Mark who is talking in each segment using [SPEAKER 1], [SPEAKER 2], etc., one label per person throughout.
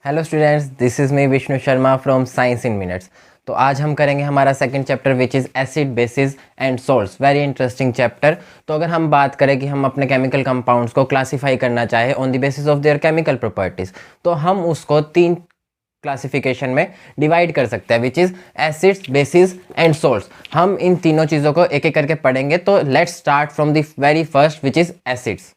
[SPEAKER 1] Hello students, this is me Vishnu Sharma from science in minutes. तो आज हम करेंगे हमारा second chapter which is acid basis and salts. Very interesting chapter. तो अगर हम बात करें कि हम अपने केमिकल कंपाउंड्स को क्लासीफाई करना चाहें on the basis of their chemical properties, तो हम उसको तीन क्लासिफिकेशन में डिवाइड कर सकते हैं which is acids, basis and salts. हम इन तीनों चीज़ों को एक एक करके पढ़ेंगे। तो let's start from the very first which is acids.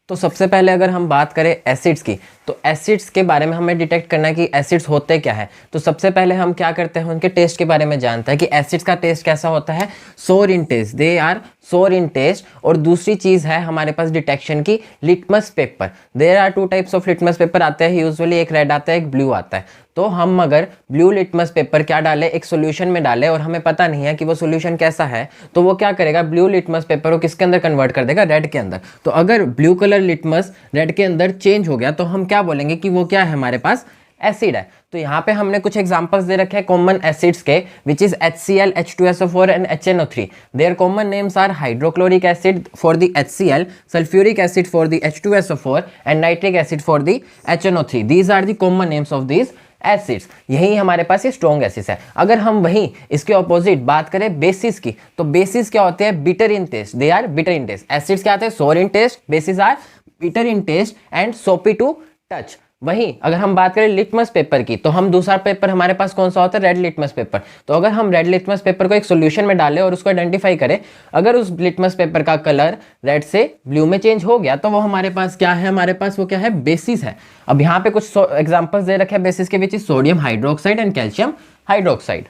[SPEAKER 1] तो सबसे पहले अगर हम बात करें एसिड्स की, तो एसिड्स के बारे में हमें डिटेक्ट करना है कि एसिड्स होते क्या है। तो सबसे पहले हम क्या करते हैं, उनके टेस्ट के बारे में जानते हैं कि एसिड्स का टेस्ट कैसा होता है। सोर इन टेस्ट, दे आर सोर इन टेस्ट। और दूसरी चीज़ है हमारे पास डिटेक्शन की, litmus paper. There are two types of litmus paper आते हैं यूजुअली, एक रेड आता है, एक ब्लू आता है। तो हम अगर ब्लू लिटमस पेपर क्या डालें, एक सॉल्यूशन में डालें और हमें पता नहीं है कि वो सॉल्यूशन कैसा है, तो वो क्या करेगा, ब्लू लिटमस पेपर को किसके अंदर कन्वर्ट कर देगा, रेड के अंदर। तो अगर ब्लू कलर लिटमस रेड के अंदर चेंज हो गया तो हम क्या बोलेंगे कि वो क्या है, हमारे पास एसिड है। तो यहाँ पे हमने कुछ एग्जांपल्स दे रखे हैं कॉमन एसिड्स के, which is HCl, H2SO4 and HNO3। Their common names are hydrochloric acid for the HCl, sulphuric acid for the H2SO4 and nitric acid for the HNO3। These are the common names of these acids. यही हमारे पास ये strong acids है। अगर हम वहीं इसके opposite बात करें बेसिस की, तो बेसिस क्या होते हैं, bitter in taste, they are bitter in taste. Acids क्या आते हैं, sour in taste, bases are bitter in taste and soapy to touch. वहीं अगर हम बात करें लिटमस पेपर की, तो हम दूसरा पेपर हमारे पास कौन सा होता है, रेड लिटमस पेपर। तो अगर हम रेड लिटमस पेपर को एक सॉल्यूशन में डालें और उसको आइडेंटिफाई करें, अगर उस लिटमस पेपर का कलर रेड से ब्लू में चेंज हो गया तो वो हमारे पास क्या है, हमारे पास वो क्या है, बेसिस है। अब यहाँ पे कुछ एग्जांपल्स दे रखे हैं बेसिस के, which is sodium hydroxide and calcium hydroxide.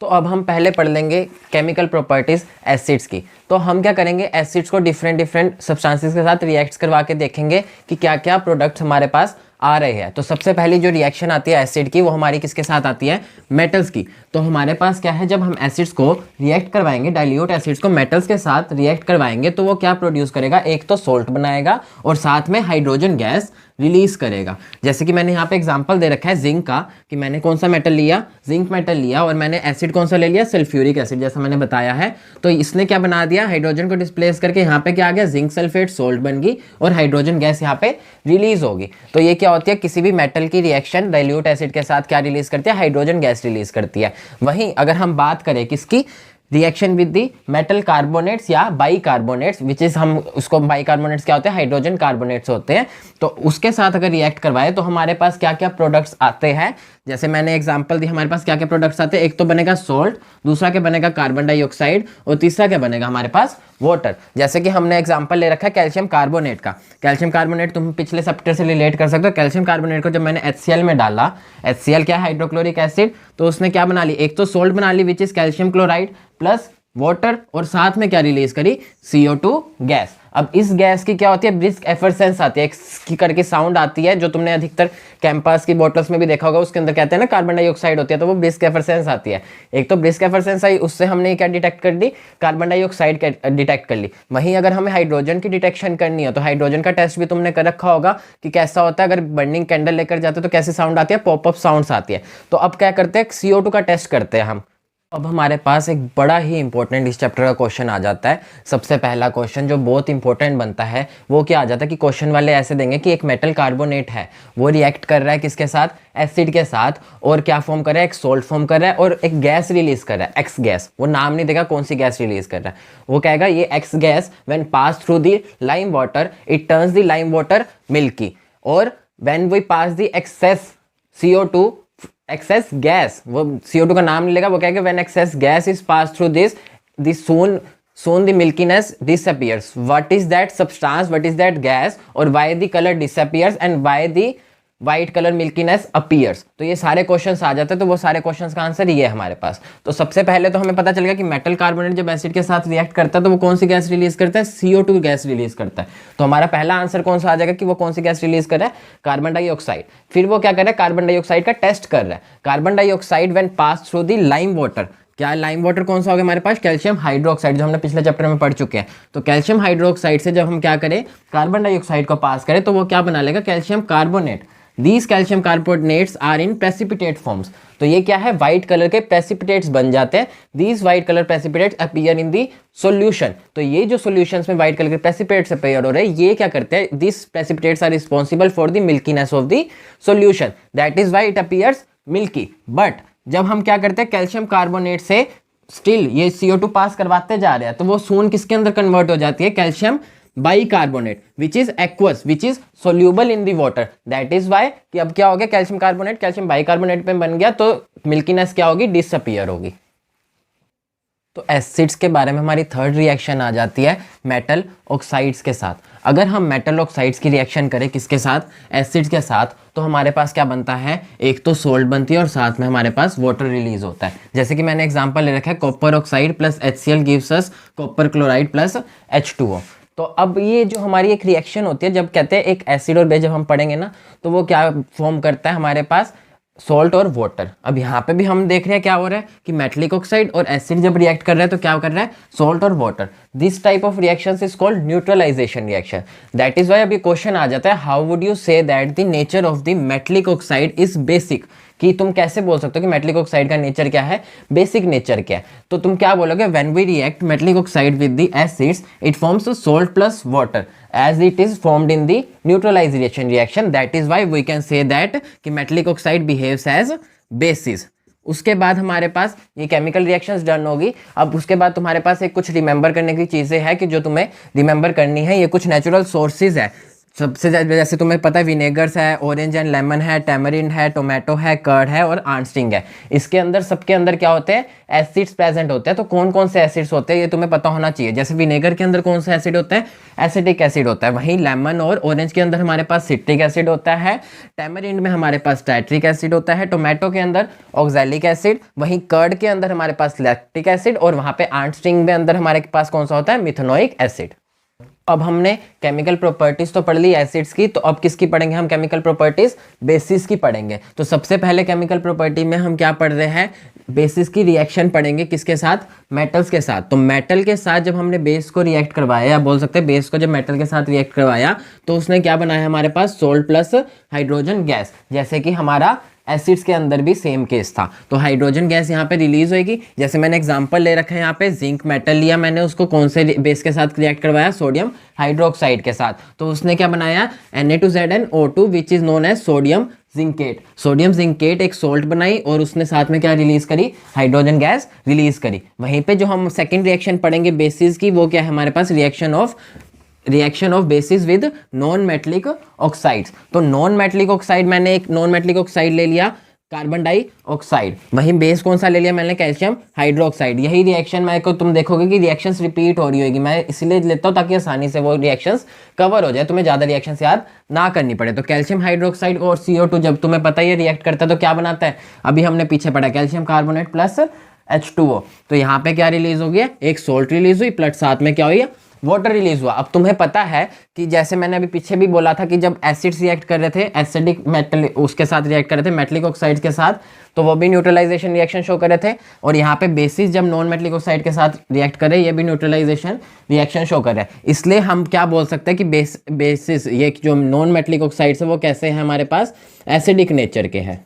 [SPEAKER 1] तो अब हम पहले पढ़ लेंगे केमिकल प्रॉपर्टीज एसिड्स की। तो हम क्या करेंगे, एसिड्स को डिफरेंट सब्सटेंसेस के साथ रिएक्ट्स करवा के देखेंगे कि क्या क्या प्रोडक्ट्स हमारे पास आ रहे हैं। तो सबसे पहली जो रिएक्शन आती है एसिड की, वो हमारी किसके साथ आती है, मेटल्स की। तो हमारे पास क्या है, जब हम एसिड्स को रिएक्ट करवाएंगे, डाइल्यूट एसिड्स को मेटल्स के साथ रिएक्ट करवाएंगे, तो वो क्या प्रोड्यूस करेगा, एक तो सोल्ट बनाएगा और साथ में हाइड्रोजन गैस रिलीज करेगा। जैसे कि मैंने यहाँ पे एग्जांपल दे रखा है जिंक का, कि मैंने कौन सा मेटल लिया, जिंक मेटल लिया, और मैंने एसिड कौन सा ले लिया, सल्फ्यूरिक एसिड, जैसा मैंने बताया है। तो इसने क्या बना दिया, हाइड्रोजन को डिस्प्लेस करके यहाँ पे क्या आ गया, जिंक सल्फेट, सोल्ट बन गई और हाइड्रोजन गैस यहाँ पे रिलीज होगी। तो ये क्या होती है, किसी भी मेटल की रिएक्शन डाइल्यूट एसिड के साथ क्या रिलीज करती है, हाइड्रोजन गैस रिलीज करती है। वहीं अगर हम बात करें किसकी, reaction with the metal carbonates या बाइकार्बोनेट्स, विच इज हम उसको बाइकार्बोनेट्स क्या होते हैं, हाइड्रोजन कार्बोनेट्स होते हैं। तो उसके साथ अगर रिएक्ट करवाए तो हमारे पास क्या क्या प्रोडक्ट्स आते हैं, जैसे मैंने एग्जांपल दी, हमारे पास क्या क्या प्रोडक्ट्स आते हैं। एक तो बनेगा सोल्ट, दूसरा क्या बनेगा, कार्बन डाइऑक्साइड, और तीसरा क्या बनेगा हमारे पास, वाटर। जैसे कि हमने एग्जांपल ले रखा है कैल्शियम कार्बोनेट का। कैल्शियम कार्बोनेट तुम पिछले चैप्टर से रिलेट कर सकते हो। कैल्शियम कार्बोनेट को जब मैंने HCl में डाला, HCl क्या है, हाइड्रोक्लोरिक एसिड, तो उसने क्या बना ली, एक तो सोल्ट बना ली which is calcium chloride plus water, और साथ में क्या रिलीज करी, CO2 गैस। अब इस गैस की क्या होती है, ब्रिस्क एफरसेंस आती है, की करके साउंड आती है, जो तुमने अधिकतर कैंपस की बोटल्स में भी देखा होगा, उसके अंदर कहते हैं ना कार्बन डाइऑक्साइड होती है, तो वो ब्रिस्क एफरसेंस आती है। एक तो ब्रिस्क एफरसेंस आई, उससे हमने क्या डिटेक्ट कर दी, कार्बन डाइऑक्साइड डिटेक्ट कर ली। वहीं अगर हमें हाइड्रोजन की डिटेक्शन करनी है, तो हाइड्रोजन का टेस्ट भी तुमने कर रखा होगा कि कैसा होता है, अगर बर्निंग कैंडल लेकर जाते हो तो कैसी साउंड आती है, पॉपअप साउंड्स आती है। तो अब क्या करते हैं, CO2 का टेस्ट करते हैं हम। अब हमारे पास एक बड़ा ही इंपॉर्टेंट इस चैप्टर का क्वेश्चन आ जाता है। सबसे पहला क्वेश्चन जो बहुत इंपॉर्टेंट बनता है वो क्या आ जाता है कि क्वेश्चन वाले ऐसे देंगे कि एक मेटल कार्बोनेट है, वो रिएक्ट कर रहा है किसके साथ, एसिड के साथ, और क्या फॉर्म कर रहा है, एक सोल्ट फॉर्म कर रहा है और एक गैस रिलीज कर रहा है, एक्स गैस। वो नाम नहीं देगा कौन सी गैस रिलीज कर रहा है, वो कहेगा ये X gas when pass through the lime water it turns the lime water milky, और when we pass the excess CO2 excess gas, वो CO2 का नाम नहीं लेगा, वो कहेगा when excess gas is pass through this soon the milkiness disappears. What is that substance, what is that gas, और why the color disappears and why the white color milkiness appears। तो ये सारे क्वेश्चंस आ जाते हैं। तो वो सारे questions का आंसर ये है हमारे पास। तो सबसे पहले तो हमें पता चलेगा कि मेटल कार्बोनेट जब एसिड के साथ रिएक्ट करता है तो वो कौन सी गैस रिलीज करता है, CO2 गैस रिलीज करता है। तो हमारा पहला आंसर कौन सा आ जाएगा कि वो कौन सी गैस रिलीज कर रहा है, कार्बन डाइऑक्साइड। फिर वो क्या कर रहा है, कार्बन डाइऑक्साइड का टेस्ट कर रहा है। Carbon dioxide when pass through the lime water, क्या लाइम वाटर कौन सा हो गया हमारे पास, कैल्शियम हाइड्रोक्साइड, जो हमने पिछले चैप्टर में पढ़ चुके हैं। तो कैल्शियम हाइड्रोक्साइड से जब हम क्या करें, कार्बन डाइऑक्साइड को पास करें, तो वो क्या बना लेगा, calcium carbonate. These calcium carbonates are in precipitate forms. तो ये क्या है, व्हाइट कलर के प्रेसिपिटेट्स बन जाते हैं। These white colour precipitates appear in the solution. तो ये जो सॉल्यूशंस में व्हाइट कलर के प्रेसिपिटेट्स अपीयर हो रहे हैं, ये क्या करते हैं, this precipitates are responsible for the milkiness of the solution, that is why it appears milky. But जब हम क्या करते हैं, कैल्शियम कार्बोनेट से स्टिल ये CO2 पास करवाते जा रहे हैं, तो वो सून किसके अंदर कन्वर्ट हो जाती है, calcium bicarbonate, which is aqueous, which is soluble in the water. That is why कि अब क्या हो गया, कैल्शियम कार्बोनेट कैल्शियम बाइकार्बोनेट में बन गया, तो मिल्कीनेस क्या होगी, डिसअपीयर होगी। तो एसिड्स के बारे में हमारी थर्ड रिएक्शन आ जाती है मेटल ऑक्साइड्स के साथ। अगर हम मेटल ऑक्साइड्स की रिएक्शन करें किसके साथ, एसिड्स के साथ, तो हमारे पास क्या बनता है, एक तो सोल्ट बनती है और साथ में हमारे पास वाटर रिलीज होता है। जैसे कि मैंने एग्जांपल ले रखा है, copper oxide plus HCl gives us copper chloride plus H2O। तो अब ये जो हमारी एक रिएक्शन होती है, जब कहते हैं एक एसिड और बेस जब हम पढ़ेंगे ना, तो वो क्या फॉर्म करता है हमारे पास, सॉल्ट और वाटर। अब यहाँ पे भी हम देख रहे हैं क्या हो रहा है कि मेटलिक ऑक्साइड और एसिड जब रिएक्ट कर रहा है तो क्या कर रहा है, सॉल्ट और water. This type of reaction is called neutralization reaction. That is why अभी क्वेश्चन आ जाता है, how would you say that the nature of the metallic oxide is basic, कि तुम कैसे बोल सकते हो कि मेटलिक ऑक्साइड का नेचर क्या है, बेसिक नेचर क्या है। तो तुम क्या बोलोगे, when we react metallic oxide with the acids it forms salt plus water as it is formed in the neutralization reaction, that is why we can say that कि metallic oxide behaves as basis। उसके बाद हमारे पास ये chemical reactions done होगी। अब उसके बाद तुम्हारे पास एक कुछ रिमेंबर करने की चीज़ें हैं कि जो तुम्हें रिमेंबर करनी है। ये कुछ नेचुरल सोर्सेज है। सबसे ज़्यादा जैसे तुम्हें पता है विनेगर्स है, ऑरेंज एंड लेमन है, टैमरिंड है, टोमेटो है, कर्ड है और आर्नस्टिंग है। इसके अंदर सबके अंदर क्या होते हैं, एसिड्स प्रेजेंट होते हैं। तो कौन कौन से एसिड्स होते हैं ये तुम्हें पता होना चाहिए। जैसे विनेगर के अंदर कौन सा एसिड होता है, एसिडिक एसिड होता है। वहीं लेमन और ऑरेंज के अंदर हमारे पास सिट्रिक एसिड होता है। टैमरिंड में हमारे पास टाइट्रिक एसिड होता है। टोमेटो के अंदर ऑक्सैलिक एसिड। वहीं कर्ड के अंदर हमारे पास लैक्टिक एसिड। और वहाँ पे आर्नस्टिंग में अंदर हमारे पास कौन सा होता है, मिथेनोइक एसिड। अब हमने केमिकल प्रॉपर्टीज तो पढ़ ली एसिड्स की, तो अब किसकी पढ़ेंगे हम, केमिकल प्रॉपर्टीज बेसिस की पढ़ेंगे। तो सबसे पहले केमिकल प्रॉपर्टी में हम क्या पढ़ रहे हैं, बेसिस की रिएक्शन पढ़ेंगे किसके साथ, मेटल्स के साथ। तो मेटल के साथ जब हमने बेस को रिएक्ट करवाया, या बोल सकते हैं बेस को जब मेटल के साथ रिएक्ट करवाया, तो उसने क्या बनाया हमारे पास, सोल्ट प्लस हाइड्रोजन गैस। जैसे कि हमारा एसिड्स के अंदर भी सेम केस था। तो हाइड्रोजन गैस यहाँ पे रिलीज होगी। जैसे मैंने एग्जांपल ले रखा है यहाँ पे, जिंक मेटल लिया मैंने, उसको कौन से बेस के साथ रिएक्ट करवाया, सोडियम हाइड्रोक्साइड के साथ। तो उसने क्या बनाया, Na2ZnO2 which is known as sodium zincate. Sodium zincate एक सोल्ट बनाई और उसने साथ में क्या रिलीज करी, हाइड्रोजन गैस रिलीज करी। वहीं पे जो हम सेकेंड रिएक्शन पढ़ेंगे बेसिस की, वो क्या है हमारे पास, reaction of bases with non metallic oxides. तो नॉन मेटलिक ऑक्साइड, मैंने एक नॉन मेटलिक ऑक्साइड ले लिया कार्बन डाइऑक्साइड। वहीं बेस कौन सा ले लिया मैंने, कैल्शियम हाइड्रोक्साइड। यही रिएक्शन मैं को तुम देखोगे कि रिएक्शंस रिपीट हो रही होगी। मैं इसलिए लेता हूँ ताकि आसानी से वो रिएक्शंस कवर हो जाए, तुम्हें ज़्यादा रिएक्शंस याद ना करनी पड़े। तो कैल्शियम हाइड्रोक्साइड और CO2 जब तुम्हें पता है ये रिएक्ट करता है तो क्या बनाता है, अभी हमने पीछे पढ़ा कैल्शियम कार्बोनेट प्लस H2O। तो यहाँ पे क्या रिलीज हो गया, एक सोल्ट रिलीज हुई प्लस साथ में क्या हुई, वाटर रिलीज हुआ। अब तुम्हें पता है कि जैसे मैंने अभी पीछे भी बोला था कि जब एसिड्स रिएक्ट कर रहे थे, एसिडिक मेटल उसके साथ रिएक्ट कर रहे थे मेटलिक ऑक्साइड के साथ, तो वो भी न्यूट्रलाइजेशन रिएक्शन शो कर रहे थे। और यहाँ पे बेसिस जब नॉन मेटलिक ऑक्साइड के साथ रिएक्ट कर रहे हैं, ये भी न्यूट्रलाइजेशन रिएक्शन शो कर रहे हैं। इसलिए हम क्या बोल सकते हैं कि बेसिस ये जो नॉन मेटलिक ऑक्साइड्स है वो कैसे हैं हमारे पास, एसिडिक नेचर के हैं।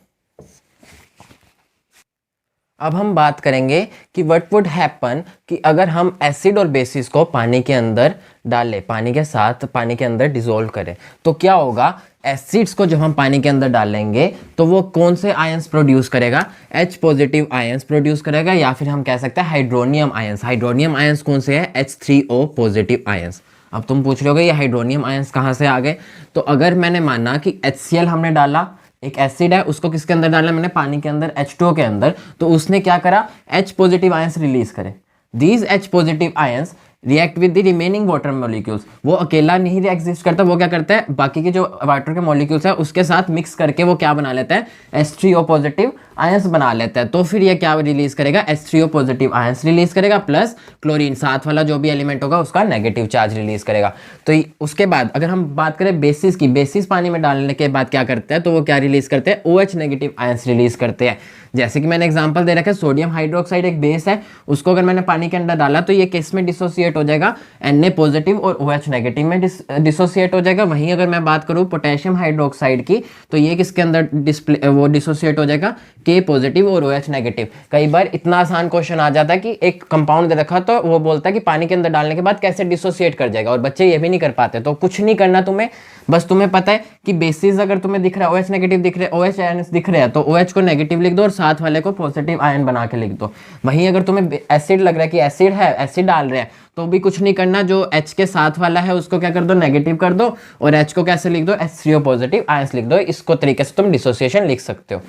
[SPEAKER 1] अब हम बात करेंगे कि व्हाट वुड हैपन कि अगर हम एसिड और बेसिस को पानी के अंदर डालें, पानी के साथ पानी के अंदर डिसॉल्व करें, तो क्या होगा। एसिड्स को जब हम पानी के अंदर डालेंगे तो वो कौन से आयंस प्रोड्यूस करेगा, H पॉजिटिव आयंस प्रोड्यूस करेगा, या फिर हम कह सकते हैं हाइड्रोनियम आयंस। हाइड्रोनियम आयंस कौन से है, H3O पॉजिटिव आयंस। अब तुम पूछ रहे होगे ये हाइड्रोनियम आयंस कहाँ से आ गए। तो अगर मैंने माना कि HCl हमने डाला, एक एसिड है, उसको किसके अंदर डालना मैंने, पानी के अंदर, H2O के अंदर, तो उसने क्या करा, H पॉजिटिव आयंस रिलीज करे। These H positive ions react with the remaining water molecules. वो अकेला नहीं एग्जिस्ट करता, वो क्या करता है, बाकी के जो वाटर के मॉलिक्यूल्स है उसके साथ मिक्स करके वो क्या बना लेता है, H3O पॉजिटिव आयंस बना लेता है। तो फिर ये क्या रिलीज करेगा, H3O पॉजिटिव आयंस रिलीज करेगा प्लस क्लोरीन, साथ वाला जो भी एलिमेंट होगा उसका नेगेटिव चार्ज रिलीज करेगा। तो उसके बाद अगर हम बात करें बेसिस की, बेसिस पानी में डालने के बाद क्या करते हैं, तो वो क्या रिलीज करते हैं, OH नेगेटिव आयंस रिलीज करते हैं। जैसे कि मैंने एग्जांपल दे रखा है, सोडियम हाइड्रोक्साइड एक बेस है, उसको अगर मैंने पानी के अंदर डाला तो ये किस में डिसोसिएट डिसोसिएट हो जाएगा, Na पॉजिटिव और OH नेगेटिव में डिसोसिएट हो जाएगा। वहीं अगर मैं बात करूँ पोटेशियम हाइड्रोक्साइड की, तो ये किसके अंदर वो डिसोसिएट हो जाएगा, K पॉजिटिव और OH नेगेटिव। कई बार इतना आसान क्वेश्चन आ जाता है कि एक कंपाउंड दे रखा तो वो बोलता है कि पानी के अंदर डालने के बाद कैसे डिसोसिएट कर जाएगा, और बच्चे ये भी नहीं कर पाते। तो कुछ नहीं करना तुम्हें, बस तुम्हें पता है कि बेसिस अगर तुम्हें दिख रहा है OH नेगेटिव दिख रहे हैं, OH आयन दिख रहे हैं, तो OH को नेगेटिव लिख दो और साथ वाले को पॉजिटिव आयन बना के लिख दो। वहीं अगर तुम्हें एसिड लग रहा है कि एसिड है, एसिड डाल रहे हैं, तो भी कुछ नहीं करना, जो H के साथ वाला है उसको क्या कर दो, नेगेटिव कर दो, और H को कैसे लिख दो, H3O पॉजिटिव आयंस लिख दो। इसको तरीके से तुम डिसोसिएशन लिख सकते हो।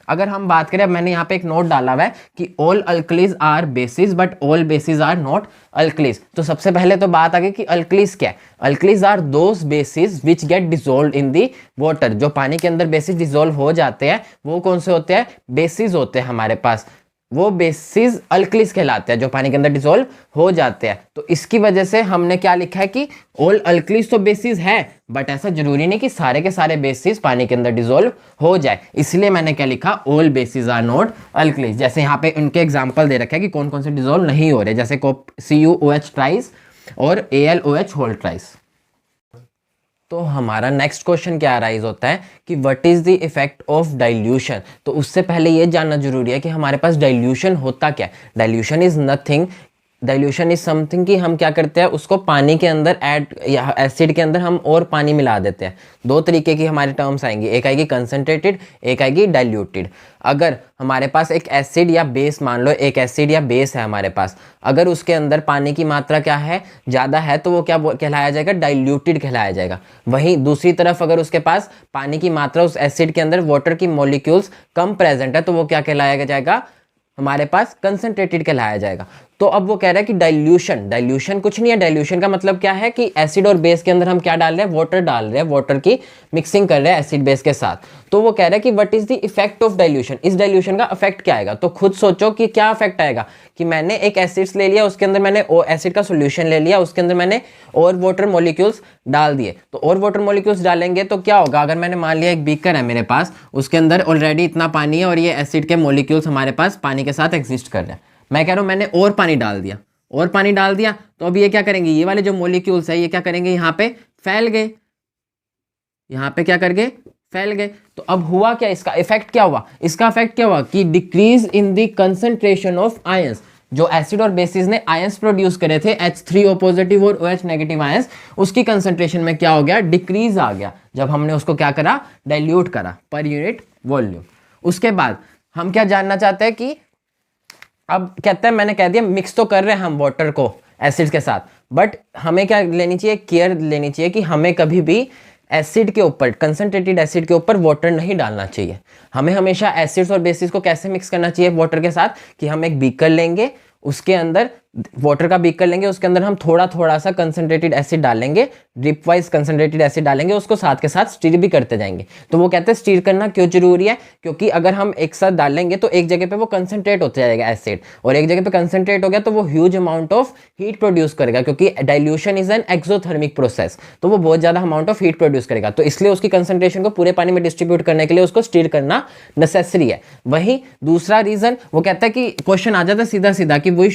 [SPEAKER 1] अगर हम बात करें, मैंने यहाँ पे एक नोट डाला हुआ है कि all alkalis are bases but all bases are not alkalis. तो सबसे पहले तो बात आ गई कि अल्कलीज क्या है। Alkalis are those bases which get dissolved in the water. जो पानी के अंदर बेसिस डिसॉल्व हो जाते हैं वो कौन से होते हैं, बेसिस होते हैं हमारे पास, वो बेसिस अल्कलीज कहलाते हैं जो पानी के अंदर डिसॉल्व हो जाते हैं। तो इसकी वजह से हमने क्या लिखा है कि ऑल अल्कलीज तो बेसिस है, बट ऐसा जरूरी नहीं कि सारे के सारे बेसिस पानी के अंदर डिसॉल्व हो जाए, इसलिए मैंने क्या लिखा, all bases are not alkalis. जैसे यहाँ पे उनके एग्जांपल दे रखे हैं कि कौन कौन से डिसॉल्व नहीं हो रहे, जैसे CuOH ट्राइस और AlOH होल ट्राइस। तो हमारा नेक्स्ट क्वेश्चन क्या अराइज होता है कि what is the effect of dilution. तो उससे पहले ये जानना जरूरी है कि हमारे पास डाइल्यूशन होता क्या है। Dilution is nothing, dilution is something कि हम क्या करते हैं, उसको पानी के अंदर ऐड या एसिड के अंदर हम और पानी मिला देते हैं। दो तरीके की हमारी टर्म्स आएंगी, एक आएगी कंसनट्रेटेड, एक आएगी डाइल्यूटेड। अगर हमारे पास एक एसिड या बेस, मान लो एक एसिड या बेस है हमारे पास, अगर उसके अंदर पानी की मात्रा क्या है, ज़्यादा है, तो वो क्या कहलाया जाएगा, डाइल्यूटेड कहलाया जाएगा। वहीं दूसरी तरफ अगर उसके पास पानी की मात्रा, उस एसिड के अंदर वाटर की मॉलिक्यूल्स कम प्रेजेंट है, तो वो क्या कहलाया जाएगा, हमारे पास कंसंट्रेटेड कहलाया जाएगा। तो अब वो कह रहा है कि डाइल्यूशन, डाइल्यूशन कुछ नहीं है। डाइल्यूशन का मतलब क्या है कि एसिड और बेस के अंदर हम क्या डाल रहे हैं, वाटर डाल रहे हैं, वाटर की मिक्सिंग कर रहे हैं एसिड बेस के साथ। तो वो कह रहा है कि what is the effect of dilution, इस डाइल्यूशन का इफेक्ट क्या आएगा। तो खुद सोचो कि क्या इफेक्ट आएगा, कि मैंने एक एसिड्स ले लिया, उसके अंदर मैंने एसिड का सोल्यूशन ले लिया, उसके अंदर मैंने और वाटर मॉलिक्यूल्स डाल दिए। तो और वाटर मॉलिक्यूल्स डालेंगे तो क्या होगा, अगर मैंने मान लिया एक बीकर है मेरे पास, उसके अंदर ऑलरेडी इतना पानी है और ये एसिड के मॉलिक्यूल्स हमारे पास पानी के साथ एग्जिस्ट कर रहे हैं, मैं कह रहा हूँ मैंने और पानी डाल दिया, और पानी डाल दिया, तो अब ये क्या करेंगे, ये वाले जो मॉलिक्यूल्स है ये क्या करेंगे, यहाँ पे फैल गए, यहाँ पे क्या कर गए, फैल गए। तो अब हुआ क्या, इसका इफेक्ट क्या हुआ, इसका इफेक्ट क्या हुआ कि decrease in the concentration of ions. जो एसिड और बेसिस ने आयंस प्रोड्यूस करे थे, H3O पॉजिटिव और OH नेगेटिव आयंस, उसकी कंसंट्रेशन में क्या हो गया, डिक्रीज आ गया, जब हमने उसको क्या करा, डाइल्यूट करा पर यूनिट वॉल्यूम। उसके बाद हम क्या जानना चाहते हैं कि अब कहते हैं, मैंने कह दिया मिक्स तो कर रहे हैं हम वाटर को एसिड के साथ, बट हमें क्या लेनी चाहिए, केयर लेनी चाहिए कि हमें कभी भी एसिड के ऊपर, कंसंट्रेटेड एसिड के ऊपर वाटर नहीं डालना चाहिए। हमें हमेशा एसिड्स और बेसिस को कैसे मिक्स करना चाहिए वाटर के साथ, कि हम एक बीकर लेंगे, उसके अंदर वाटर का बीकर लेंगे, उसके अंदर हम थोड़ा थोड़ा सा कंसंट्रेटेड एसिड डालेंगे, ड्रिप वाइज कंसंट्रेटेड एसिड डालेंगे, उसको साथ के साथ स्टीर भी करते जाएंगे। तो वो कहते हैं स्टीर करना क्यों जरूरी है, क्योंकि अगर हम एक साथ डालेंगे तो एक जगह पे वो कंसंट्रेट होता जाएगा एसिड, और एक जगह पे कंसंट्रेट हो गया तो वो huge amount of heat produce करेगा, क्योंकि dilution is an exothermic process, तो वो बहुत ज्यादा अमाउंट ऑफ हीट प्रोड्यूस करेगा। तो इसलिए उसकी कंसंट्रेशन को पूरे पानी में डिस्ट्रीब्यूट करने के लिए उसको स्टीर करना नेसेसरी है। वहीं दूसरा रीजन वो कहता है कि क्वेश्चन आ जाता है सीधा सीधा कि we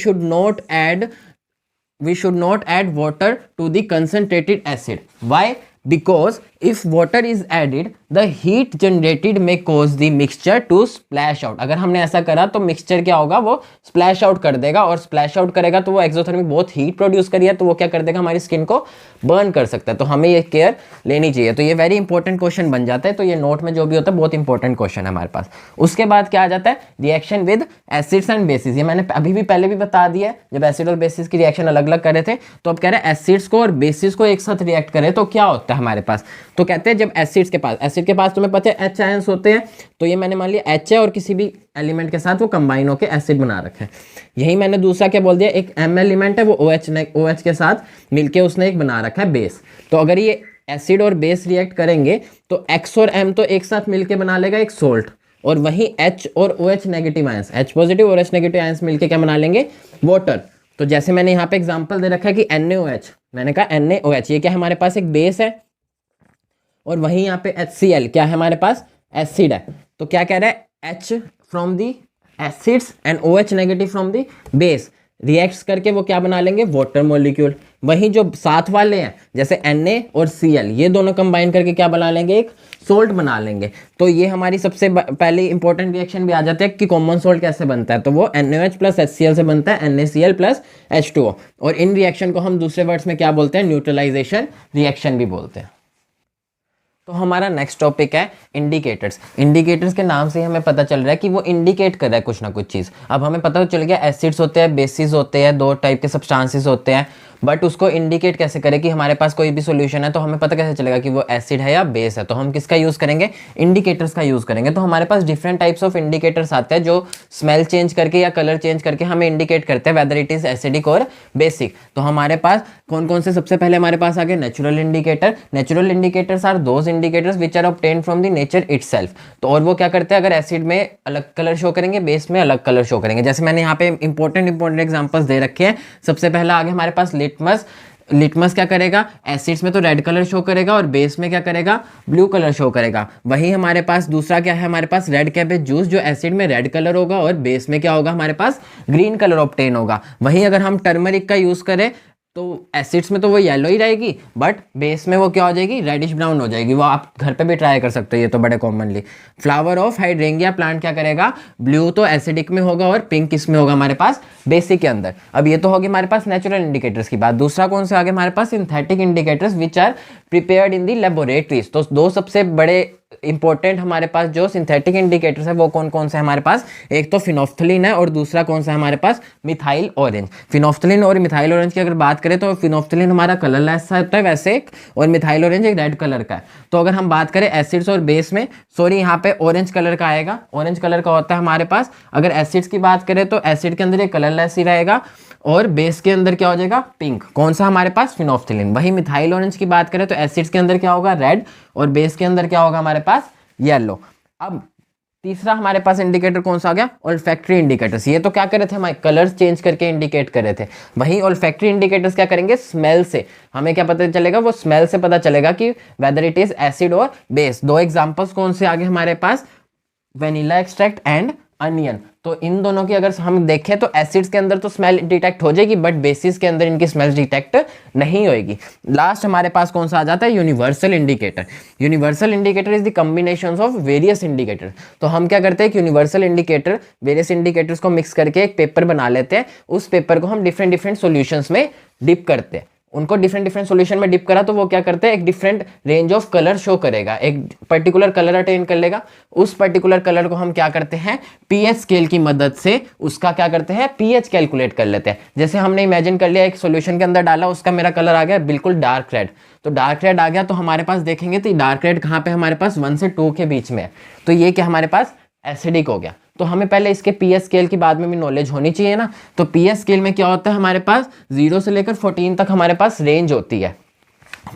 [SPEAKER 1] should not add water to the concentrated acid. Why? Because if water is added, the heat generated may cause the mixture to splash out. अगर हमने ऐसा करा तो मिक्सचर क्या होगा, वो स्प्लैश आउट कर देगा, और स्प्लैश आउट करेगा तो वो एक्सोथर्मिक बहुत हीट प्रोड्यूस करी है, तो वो क्या कर देगा, हमारी स्किन को बर्न कर सकता है। तो हमें ये केयर लेनी चाहिए। तो ये वेरी इंपॉर्टेंट क्वेश्चन बन जाता है। तो ये नोट में जो भी होता है बहुत इंपॉर्टेंट क्वेश्चन है हमारे पास। उसके बाद क्या आ जाता है, reaction with acids and bases. ये मैंने अभी भी पहले भी बता दिया है, जब एसिड और बेसिस की रिएक्शन अलग अलग कर रहे थे। तो अब कह रहे हैं एसिड्स को और बेसिस को एक साथ रिएक्ट करें तो क्या होता है हमारे पास। तो कहते हैं जब एसिड के पास तुम्हें पता है H आयंस होते हैं, तो ये मैंने मान लिया H है और किसी भी एलिमेंट के साथ वो कंबाइन होकर एसिड बना रखे हैं। यही मैंने दूसरा क्या बोल दिया, एक M एलिमेंट है, वो OH के साथ मिलके उसने एक बना रखा है बेस। तो अगर ये एसिड और बेस रिएक्ट करेंगे तो X और M तो एक साथ मिलके बना लेगा एक सोल्ट, और वहीं H और OH negative ions, H positive और OH नेगेटिव आयंस मिलके क्या बना लेंगे, वाटर। तो जैसे मैंने यहाँ पे एग्जांपल दे रखा है कि NaOH, मैंने कहा NaOH, ये क्या हमारे पास एक बेस है, और वहीं यहाँ पे HCl क्या है हमारे पास, एसिड है। तो क्या कह रहा है, H from the acids and OH negative from the base. Reacts करके वो क्या बना लेंगे, वाटर मॉलिक्यूल। वहीं जो साथ वाले हैं जैसे Na और Cl, ये दोनों कंबाइन करके क्या बना लेंगे, एक सोल्ट बना लेंगे। तो ये हमारी सबसे पहले इंपॉर्टेंट रिएक्शन भी आ जाती है कि कॉमन सोल्ट कैसे बनता है, तो वो NaOH प्लस HCl से बनता है, NaCl प्लस H2O। और इन रिएक्शन को हम दूसरे वर्ड्स में क्या बोलते हैं, न्यूट्रलाइजेशन रिएक्शन भी बोलते हैं। तो हमारा नेक्स्ट टॉपिक है इंडिकेटर्स। इंडिकेटर्स के नाम से ही हमें पता चल रहा है कि वो इंडिकेट कर रहा है कुछ ना कुछ चीज़। अब हमें पता चल गया एसिड्स होते हैं, बेसिस होते हैं, दो टाइप के सब्सटेंसेस होते हैं, बट उसको इंडिकेट कैसे करें कि हमारे पास कोई भी सॉल्यूशन है तो हमें पता कैसे चलेगा कि वो एसिड है या बेस है, तो हम किसका यूज़ करेंगे, इंडिकेटर्स का यूज़ करेंगे। तो हमारे पास डिफरेंट टाइप्स ऑफ इंडिकेटर्स आते हैं जो स्मेल चेंज करके या कलर चेंज करके हमें इंडिकेट करते हैं वेदर इट इज एसिडिक और बेसिक। तो हमारे पास कौन कौन से, सबसे पहले हमारे पास आ गए natural indicator. Natural indicators are those indicators which are obtained from the nature itself. तो और वो क्या करते हैं, अगर एसिड में अलग कलर शो करेंगे, बेस में अलग कलर शो करेंगे। जैसे मैंने यहाँ पे इंपॉर्टेंट एग्जांपल्स दे रखे हैं। सबसे पहला आगे हमारे पास लिटमस। लिटमस क्या करेगा, एसिड्स में तो रेड कलर शो करेगा और बेस में क्या करेगा, ब्लू कलर शो करेगा। वहीं हमारे पास दूसरा क्या है, हमारे पास रेड कैबेज जूस, जो एसिड में रेड कलर होगा और बेस में क्या होगा, हमारे पास ग्रीन कलर ऑब्टेन होगा। वहीं अगर हम टर्मरिक का यूज करें तो एसिड्स में तो वो येलो ही रहेगी, बट बेस में वो क्या हो जाएगी, रेडिश ब्राउन हो जाएगी। वो आप घर पे भी ट्राई कर सकते हो, ये तो बड़े कॉमनली। फ्लावर ऑफ हाइड्रेंगिया प्लांट क्या करेगा, ब्लू तो एसिडिक में होगा और पिंक इसमें होगा हमारे पास बेसिक के अंदर। अब ये तो होगी हमारे पास नेचुरल इंडिकेटर्स की बात। दूसरा कौन से आगे हमारे पास, synthetic indicators which are prepared in the laboratories. तो दो सबसे बड़े इंपॉर्टेंट हमारे पास जो सिंथेटिक इंडिकेटर्स है वो कौन कौन से हमारे पास, एक तो फिनोफ्थलीन है और दूसरा कौन सा है हमारे पास, मिथाइल ऑरेंज। फिनोफ्थलीन और मिथाइल ऑरेंज की अगर बात करें तो फिनोफ्थलीन हमारा कलरलेस होता है वैसे एक, और मिथाइल ऑरेंज एक रेड कलर का है। तो अगर हम बात करें एसिड्स और बेस में, सॉरी यहाँ पे ऑरेंज कलर का आएगा, ऑरेंज कलर का होता है हमारे पास। अगर एसिड्स की बात करें तो एसिड के अंदर ये कलरलेस ही रहेगा और बेस के अंदर क्या हो जाएगा, पिंक। कौन सा हमारे पास, फिनोफ्थलीन। वही मिथाइल ऑरेंज की बात करें तो एसिड्स के अंदर क्या होगा, रेड, और बेस के अंदर क्या होगा हमारे पास, येलो। अब तीसरा हमारे पास इंडिकेटर कौन सा आ गया, ओल्फैक्टरी इंडिकेटर्स। ये तो क्या कर रहे थे, हमारे कलर्स चेंज करके इंडिकेट कर रहे थे। वहीं ओल्फैक्टरी इंडिकेटर्स क्या करेंगे, स्मेल से हमें क्या पता चलेगा, वो स्मेल से पता चलेगा कि वेदर इट इज एसिड और बेस। दो एग्जांपल्स कौन से आगे हमारे पास, वेनिला एक्सट्रैक्ट एंड अनियन। तो इन दोनों की अगर हम देखें तो एसिड्स के अंदर तो स्मेल डिटेक्ट हो जाएगी, बट बेसिस के अंदर इनकी स्मेल डिटेक्ट नहीं होगी। लास्ट हमारे पास कौन सा आ जाता है, universal indicator. Universal indicator is the combination of various indicator. तो हम क्या करते हैं कि यूनिवर्सल इंडिकेटर वेरियस इंडिकेटर्स को मिक्स करके एक पेपर बना लेते हैं। उस पेपर को हम डिफरेंट डिफरेंट सॉल्यूशंस में डिप करते हैं। उनको डिफरेंट डिफरेंट सॉल्यूशन में डिप करा तो वो क्या करते हैं, एक different range of colour show करेगा, एक पर्टिकुलर कलर अटेन कर लेगा। उस पर्टिकुलर कलर को हम क्या करते हैं, पीएच स्केल की मदद से उसका क्या करते हैं, पीएच कैलकुलेट कर लेते हैं। जैसे हमने इमेजिन कर लिया एक सॉल्यूशन के अंदर डाला, उसका मेरा कलर आ गया बिल्कुल डार्क रेड। तो डार्क रेड आ गया तो हमारे पास देखेंगे तो डार्क रेड कहाँ पे हमारे पास 1 से 2 के बीच में है। तो ये क्या हमारे पास एसिडिक हो गया। तो हमें पहले इसके पीएच स्केल की बाद में भी नॉलेज होनी चाहिए ना। तो पीएच स्केल में क्या होता है, हमारे पास 0 से लेकर 14 तक हमारे पास रेंज होती है।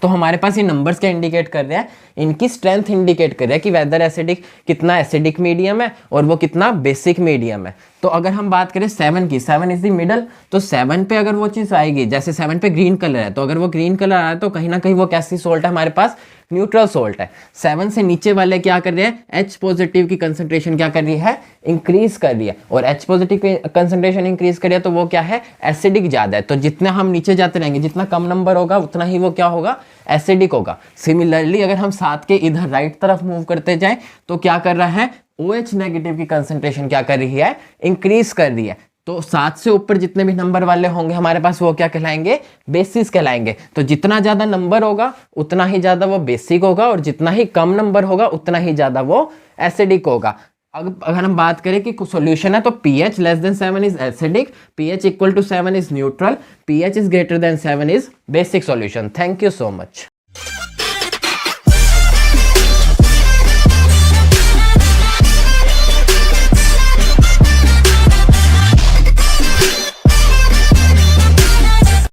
[SPEAKER 1] तो हमारे पास ये नंबर्स क्या इंडिकेट कर रहे हैं, इनकी स्ट्रेंथ इंडिकेट कर रहे हैं कि वेदर एसिडिक कितना एसिडिक मीडियम है और वो कितना बेसिक मीडियम है। तो अगर हम बात करें 7 की, 7 इज द मिडल, तो 7 पे अगर वो चीज़ आएगी, जैसे 7 पे ग्रीन कलर है, तो अगर वो ग्रीन कलर आया तो कहीं ना कहीं वो कैसी सोल्ट है हमारे पास, न्यूट्रल सोल्ट है। 7 से नीचे वाले क्या कर रहे हैं, H पॉजिटिव की कंसंट्रेशन क्या कर रही है, इंक्रीज कर रही है। और H पॉजिटिव की कंसंट्रेशन इंक्रीज कर रही है तो वो क्या है, एसिडिक ज़्यादा है। तो जितना हम नीचे जाते रहेंगे, जितना कम नंबर होगा उतना ही वो क्या होगा, एसिडिक होगा। सिमिलरली अगर हम 7 के इधर राइट तरफ मूव करते जाएं तो क्या कर रहा है, OH नेगेटिव की कंसंट्रेशन क्या कर रही है, इंक्रीज कर रही है। तो 7 से ऊपर जितने भी नंबर वाले होंगे हमारे पास वो क्या कहलाएंगे, बेसिस कहलाएंगे। तो जितना ज्यादा नंबर होगा उतना ही ज्यादा वो बेसिक होगा, और जितना ही कम नंबर होगा उतना ही ज्यादा वो एसिडिक होगा। अगर हम बात करें कि सॉल्यूशन है तो pH less than 7 is acidic, pH equal to 7 is neutral, pH is greater than 7 is basic solution. Thank you so much.